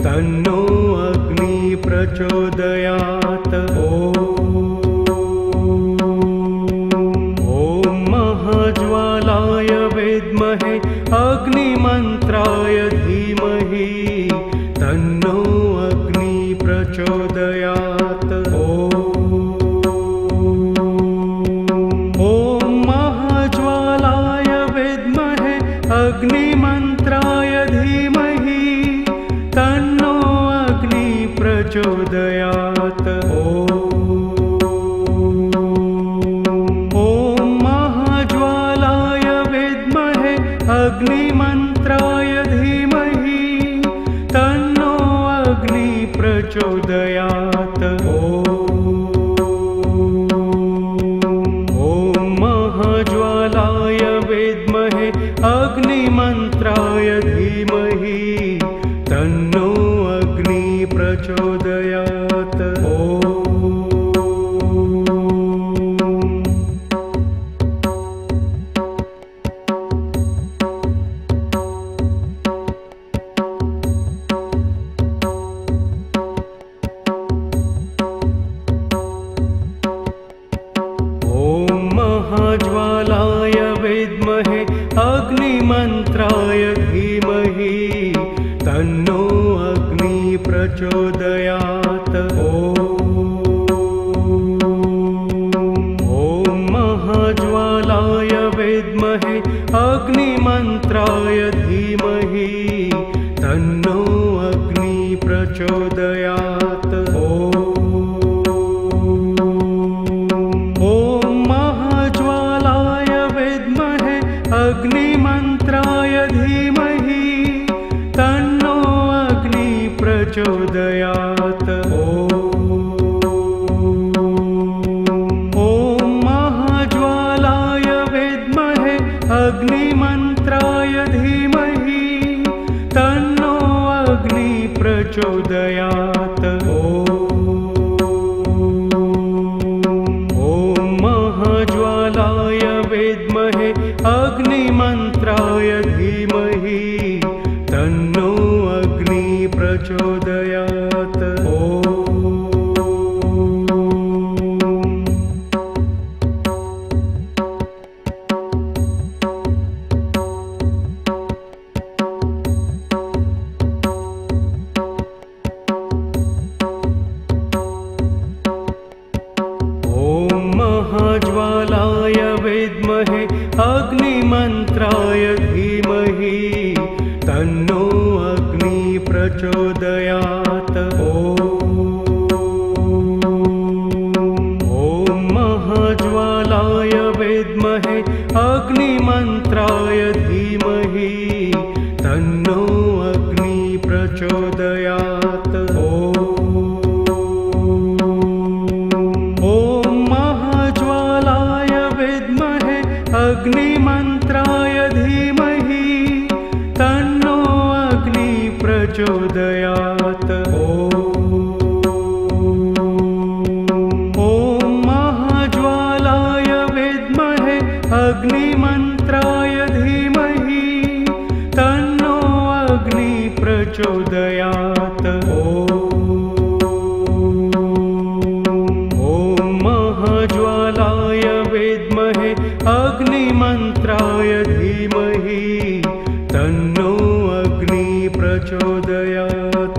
तन्नो अग्नि प्रचोदयात्। ॐ महाज्वालाय विद्महे अग्निमन्त्राय धीमहि तन्नो अग्नि प्रचोदयात्। ॐ महाज्वालाय विद्महे अग्निमन्त्राय धीमहि तन्नो अग्नि प्रचोदयात्। ॐ महाज्वालाय विद्महे अग्निमन्त्राय धीमहि तन्नो अग्नि प्रचोदयात्। ॐ महाज्वालाय विद्महे अग्निमन्त्राय धीमहि तन्नो अग्नि प्रचोदयात्। महाज्वालाय विद्महे अग्निमन्त्राय धीमहि तन्नो अग्नि प्रचोदयात्। ॐ महाज्वालाय विद्महे अग्निमन्त्राय धीमहि तन्नो अग्नि प्रचोदयात्। अग्निमन्त्राय धीमहि तन्नो अग्नि प्रचोदयात्। ॐ महाज्वालाय विद्महे अग्निमन्त्राय धीमहि तन्नो अग्नि प्रचोदयात्। ॐ महाज्वालाय विद्महे अग्निमन्त्राय धीमहि तन्नो अग्नि प्रचोदयात्। ॐ महाज्वालाय विद्महे अग्निमन्त्राय धीमहि तन्नो अग्नि प्रचोदयात्। ॐ महाज्वालाय विद्महे अग्निमन्त्राय धीमहि तन्नो अग्नि प्रचोदयात्। अग्निमन्त्राय धीमहि तन्नो अग्नि प्रचोदयात्। ॐ महाज्वालाय विद्महे अग्निमन्त्राय धीमहि तन्नो अग्नि प्रचोदयात्। ॐ महाज्वालाय विद्महे अग्निमन्त्राय धीमहि तन्नो अग्नि प्रचोदयात्।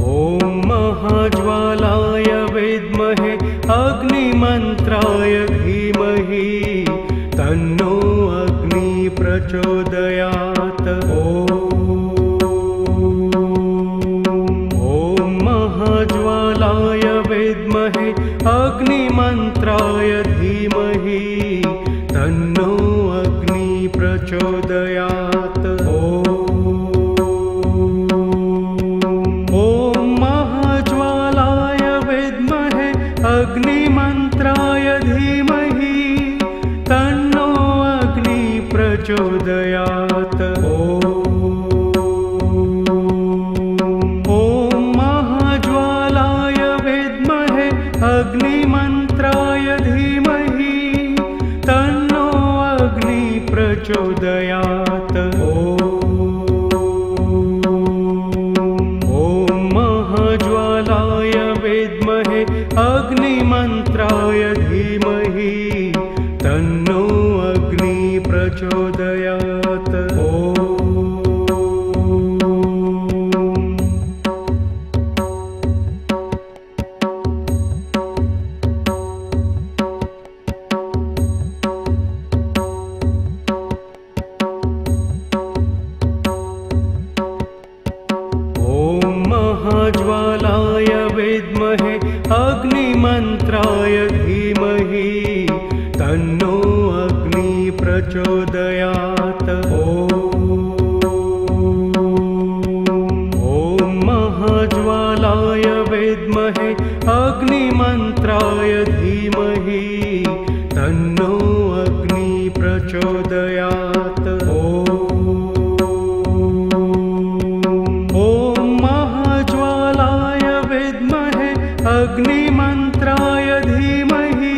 ॐ महाज्वालाय विद्महे अग्निमन्त्राय धीमहि तन्नो अग्नि प्रचोदयात्। ॐ महाज्वालाय विद्महे अग्निमन्त्राय धीमहि तन्नो अग्नि प्रचोदयात्। अग्निमन्त्राय धीमहि तन्नो अग्नि प्रचोदयात्। प्रचोदयात्। ॐ महाज्वालाय विद्महे अग्निमन्त्राय धीमहि तन्नो अग्नि प्रचोदयात्। ॐ महाज्वालाय विद्महे अग्निमन्त्राय धीमहि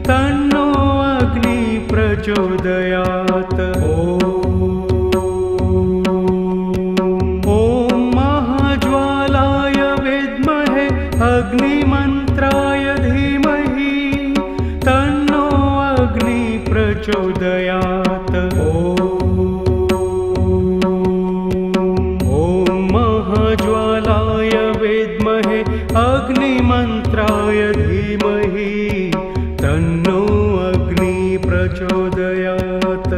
तन्नो अग्नि प्रचोदयात्। ॐ महाज्वालाय विद्महे अग्निमन्त्राय धीमहि तन्नो अग्नि प्रचोदयात्। ॐ महाज्वालाय विद्महे अग्निमन्त्राय धीमहि तन्नो अग्नि प्रचोदयात्।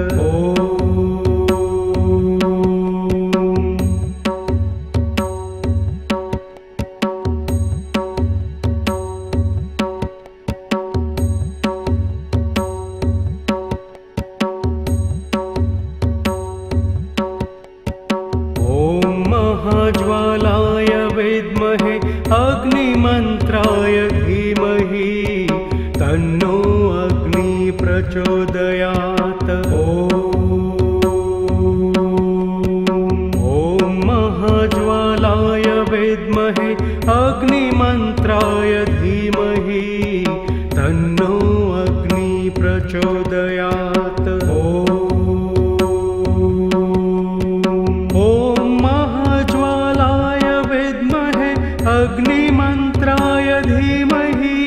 महाज्वालाय विद्महे अग्निमन्त्राय धीमहि तन्नो अग्नि प्रचोदयात्। ॐ महाज्वालाय विद्महे अग्निमन्त्राय धीमहि तन्नो अग्नि प्रचोदयात्। अग्निमन्त्राय धीमहि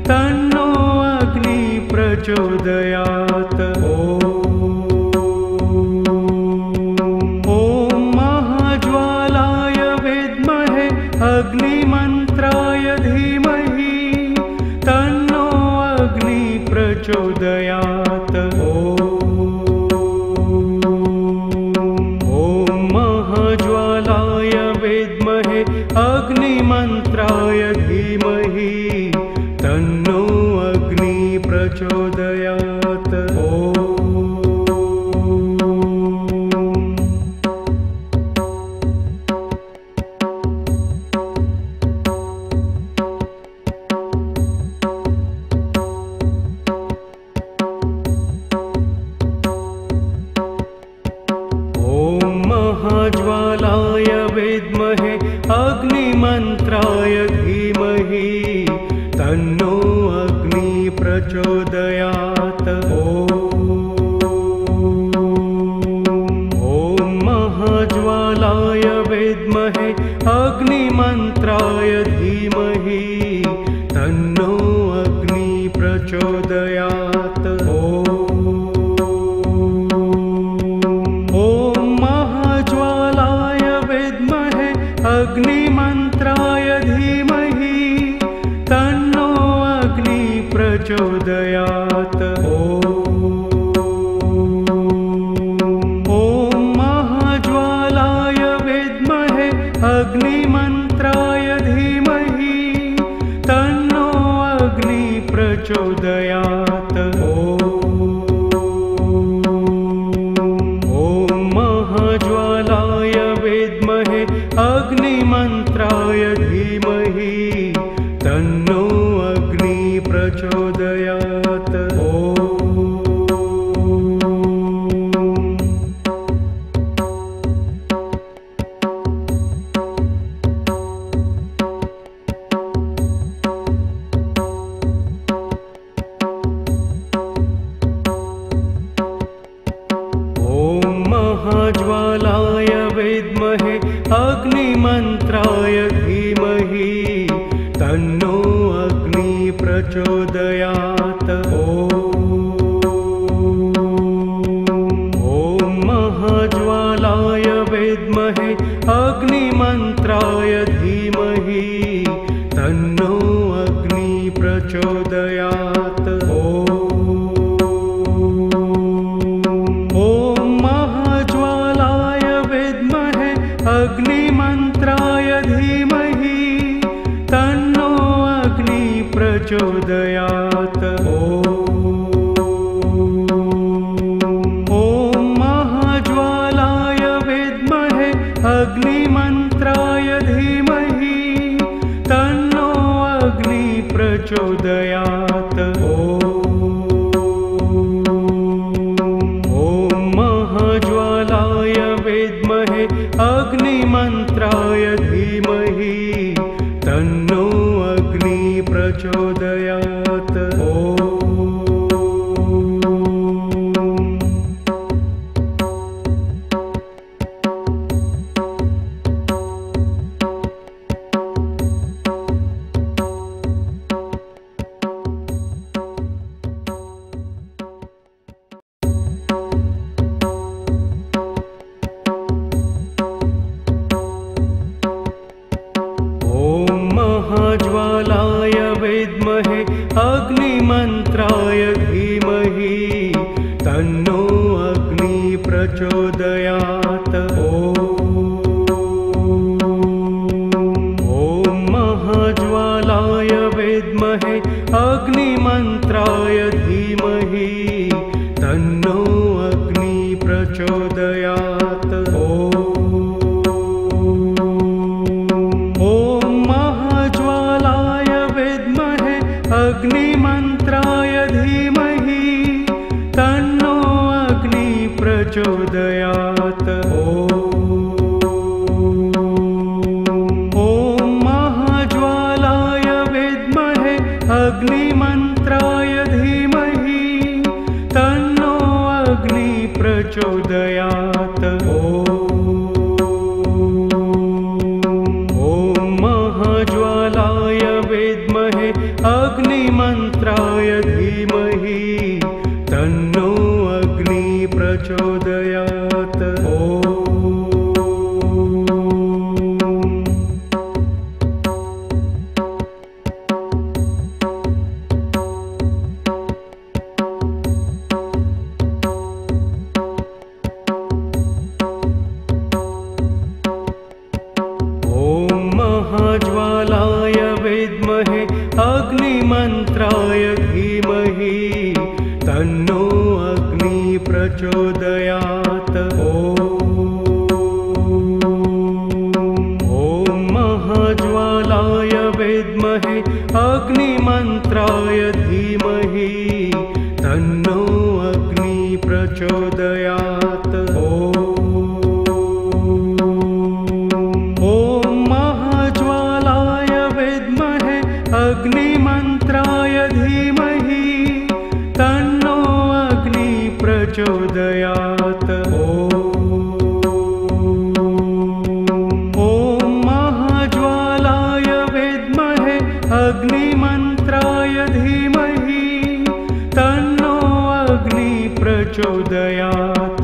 तन्नो अग्नि प्रचोदयात्। ॐ महाज्वालाय विद्महे अग्निमन्त्राय धीमहि तन्नो अग्नि प्रचोदयात्। ॐ महाज्वालाय विद्महे अग्निमन्त्राय धीमहि तन्नो अग्नि प्रचोदयात्। ॐ महाज्वालाय विद्महे अग्निमन्त्राय धीमहि तन्नो अग्नि प्रचोदयात्। ॐ महाज्वालाय विद्महे अग्निमन्त्राय धीमहि तन्नो अग्नि प्रचोदयात्। ॐ महाज्वालाय विद्महे अग्निमन्त्राय धीमहि तन्नो अग्नि प्रचोदयात्। ॐ महाज्वालाय विद्महे अग्निमन्त्राय धीमहि तन्नो अग्नि प्रचोदयात्। ॐ महाज्वालाय विद्महे अग्निमन्त्राय धीमहि तन्नो अग्नि प्रचोदयात्। महाज्वालाय विद्महे अग्निमन्त्राय धीमहि तन्नो अग्नि प्रचोदयात्। ॐ महाज्वालाय विद्महे अग्निमन्त्राय धीमहि तन्नो अग्नि प्रचोदयात्। अग्निमन्त्राय धीमहि तन्नो अग्नि प्रचोदयात्। ॐ अग्निमन्त्राय धीमहि तन्नो अग्नि प्रचोदयात्। ॐ महाज्वालाय विद्महे अग्निमन्त्राय धीमहि तन्नो अग्नि प्रचोदयात्। महाज्वालाय विद्महे अग्निमन्त्राय धीमहि तन्नो अग्नि प्रचोदयात्। ॐ महाज्वालाय विद्महे अग्निमन्त्राय धीमहि तन्नो अग्नि प्रचोदयात्। अग्निमन्त्राय धीमहि तन्नो अग्नि प्रचोदयात्। ॐ महाज्वालाय विद्महे अग्निमन्त्राय धीमहि तन्नो अग्नि प्रचोदयात्। ॐ महाज्वालाय विद्महे अग्निमन्त्राय धीमहि तन्नो अग्नि प्रचोदयात्। महाज्वालाय विद्महे अग्निमन्त्राय धीमहि तन्नो अग्नि प्रचोदयात्। ॐ महाज्वालाय विद्महे अग्निमन्त्राय धीमहि तन्नो अग्नि प्रचोदयात्। अग्निमन्त्राय धीमहि तन्नो अग्नि प्रचोदयात्। ॐ महाज्वालाय विद्महे अग्निमन्त्राय धीमहि तन्नो अग्नि प्रचोदयात्।